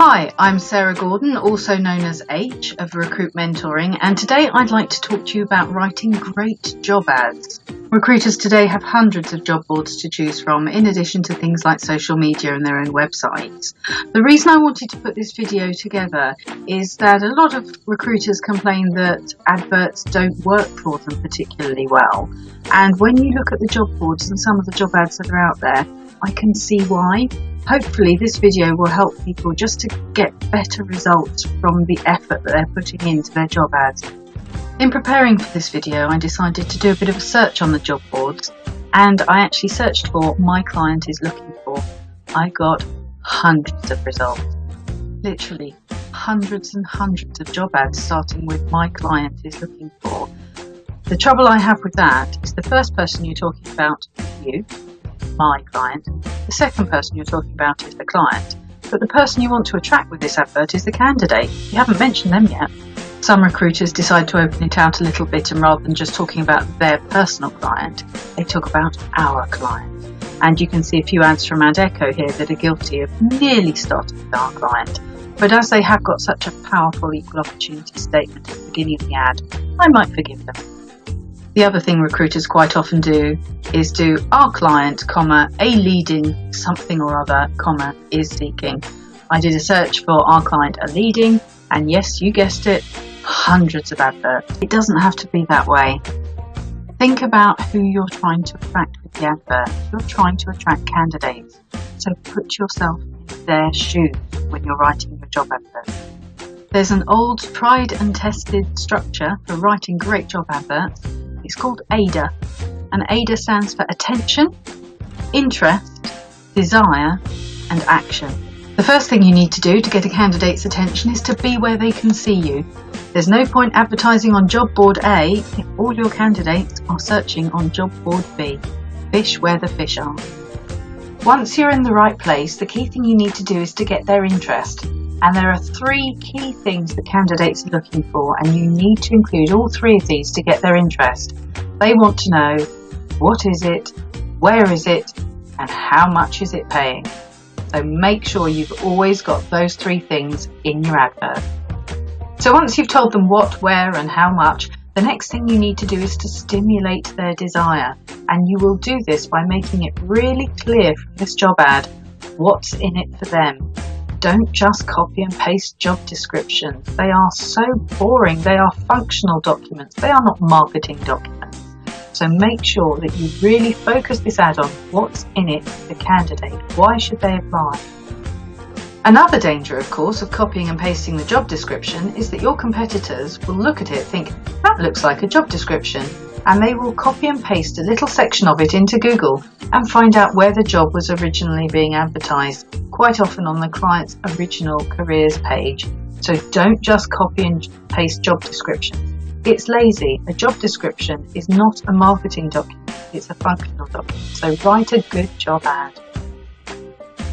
Hi, I'm Sarah Gordon, also known as H of Recruit Mentoring, and today I'd like to talk to you about writing great job ads. Recruiters today have hundreds of job boards to choose from, in addition to things like social media and their own websites. The reason I wanted to put this video together is that a lot of recruiters complain that adverts don't work for them particularly well. And when you look at the job boards and some of the job ads that are out there, I can see why. Hopefully this video will help people just to get better results from the effort that they're putting into their job ads. In preparing for this video, I decided to do a bit of a search on the job boards, and I actually searched for "my client is looking for." I got hundreds of results, literally hundreds and hundreds of job ads starting with "my client is looking for." The trouble I have with that is the first person you're talking about is you, my client. The second person you're talking about is the client, but the person you want to attract with this advert is the candidate. You haven't mentioned them yet. Some recruiters decide to open it out a little bit, and rather than just talking about their personal client, they talk about our client. And you can see a few ads from Adecco here that are guilty of nearly starting with our client. But as they have got such a powerful equal opportunity statement at the beginning of the ad, I might forgive them. The other thing recruiters quite often do is do "our client, comma, a leading something or other, comma, is seeking." I did a search for "our client, a leading," and yes, you guessed it, hundreds of adverts. It doesn't have to be that way. Think about who you're trying to attract with the advert. You're trying to attract candidates, so put yourself in their shoes when you're writing your job advert. There's an old, tried and tested structure for writing great job adverts. It's called AIDA, and AIDA stands for attention, interest, desire, and action. The first thing you need to do to get a candidate's attention is to be where they can see you. There's no point advertising on job board A if all your candidates are searching on job board B. Fish where the fish are. Once you're in the right place, the key thing you need to do is to get their interest. And there are three key things that candidates are looking for, and you need to include all three of these to get their interest. They want to know, what is it, where is it, and how much is it paying? So make sure you've always got those three things in your advert. So once you've told them what, where, and how much, the next thing you need to do is to stimulate their desire. And you will do this by making it really clear from this job ad what's in it for them. Don't just copy and paste job descriptions. They are so boring. They are functional documents. They are not marketing documents. So make sure that you really focus this ad on what's in it for the candidate. Why should they apply? Another danger, of course, of copying and pasting the job description is that your competitors will look at it, think, that looks like a job description, and they will copy and paste a little section of it into Google and find out where the job was originally being advertised, quite often on the client's original careers page. So don't just copy and paste job descriptions. It's lazy. A job description is not a marketing document, it's a functional document. So write a good job ad.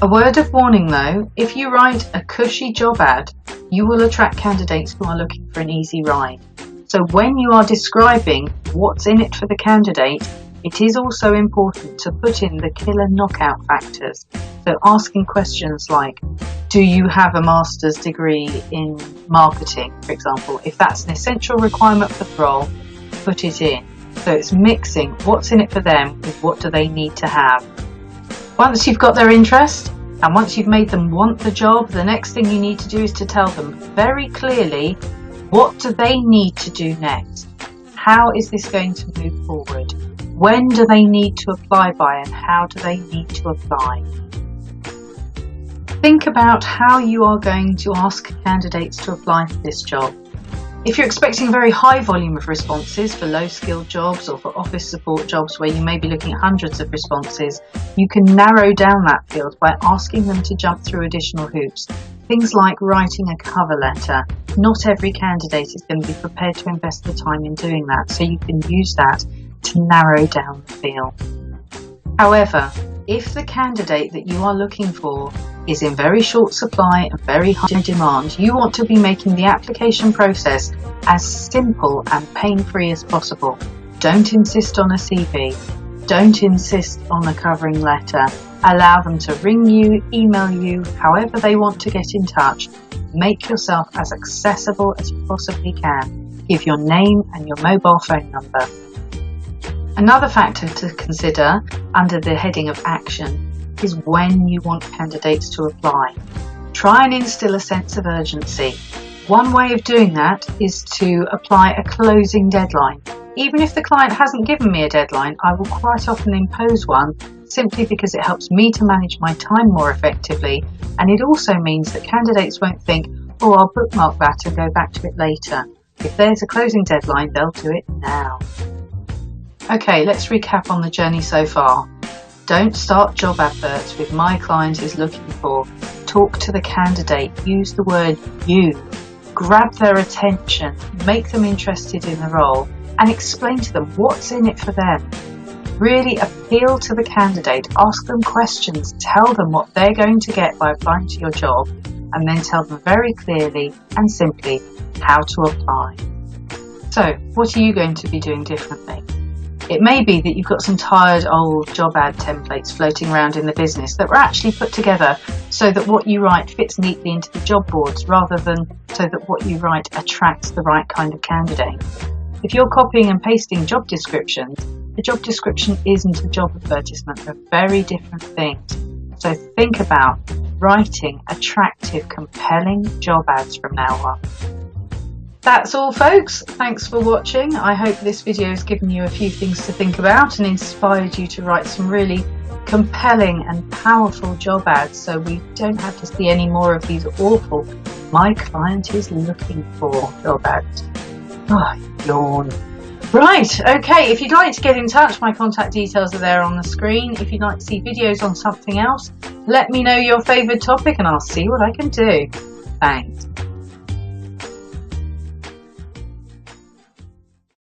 A word of warning though, if you write a cushy job ad, you will attract candidates who are looking for an easy ride. So when you are describing what's in it for the candidate, it is also important to put in the killer knockout factors. So asking questions like, do you have a master's degree in marketing, for example? If that's an essential requirement for the role, put it in. So it's mixing what's in it for them with what do they need to have. Once you've got their interest, and once you've made them want the job, the next thing you need to do is to tell them very clearly, what do they need to do next? How is this going to move forward? When do they need to apply by, and how do they need to apply? Think about how you are going to ask candidates to apply for this job. If you're expecting a very high volume of responses for low-skilled jobs or for office support jobs where you may be looking at hundreds of responses, you can narrow down that field by asking them to jump through additional hoops. Things like writing a cover letter. Not every candidate is going to be prepared to invest the time in doing that, so you can use that to narrow down the field. However, if the candidate that you are looking for is in very short supply and very high demand, you want to be making the application process as simple and pain-free as possible. Don't insist on a CV. Don't insist on a covering letter. Allow them to ring you, email you, however they want to get in touch. Make yourself as accessible as you possibly can. Give your name and your mobile phone number. Another factor to consider under the heading of action is when you want candidates to apply. Try and instill a sense of urgency. One way of doing that is to apply a closing deadline. Even if the client hasn't given me a deadline, I will quite often impose one simply because it helps me to manage my time more effectively, and it also means that candidates won't think, oh, I'll bookmark that and go back to it later. If there's a closing deadline, they'll do it now. Okay, let's recap on the journey so far. Don't start job adverts with "my client is looking for." Talk to the candidate, use the word "you." Grab their attention, make them interested in the role, and explain to them what's in it for them. Really appeal to the candidate, ask them questions, tell them what they're going to get by applying to your job, and then tell them very clearly and simply how to apply. So, what are you going to be doing differently? It may be that you've got some tired old job ad templates floating around in the business that were actually put together so that what you write fits neatly into the job boards rather than so that what you write attracts the right kind of candidate. If you're copying and pasting job descriptions, a job description isn't a job advertisement. They're very different things. So think about writing attractive, compelling job ads from now on. That's all, folks. Thanks for watching. I hope this video has given you a few things to think about and inspired you to write some really compelling and powerful job ads so we don't have to see any more of these awful "my client is looking for" job ads. Oh, yawn. Right, okay, if you'd like to get in touch, my contact details are there on the screen. If you'd like to see videos on something else, let me know your favourite topic and I'll see what I can do. Thanks.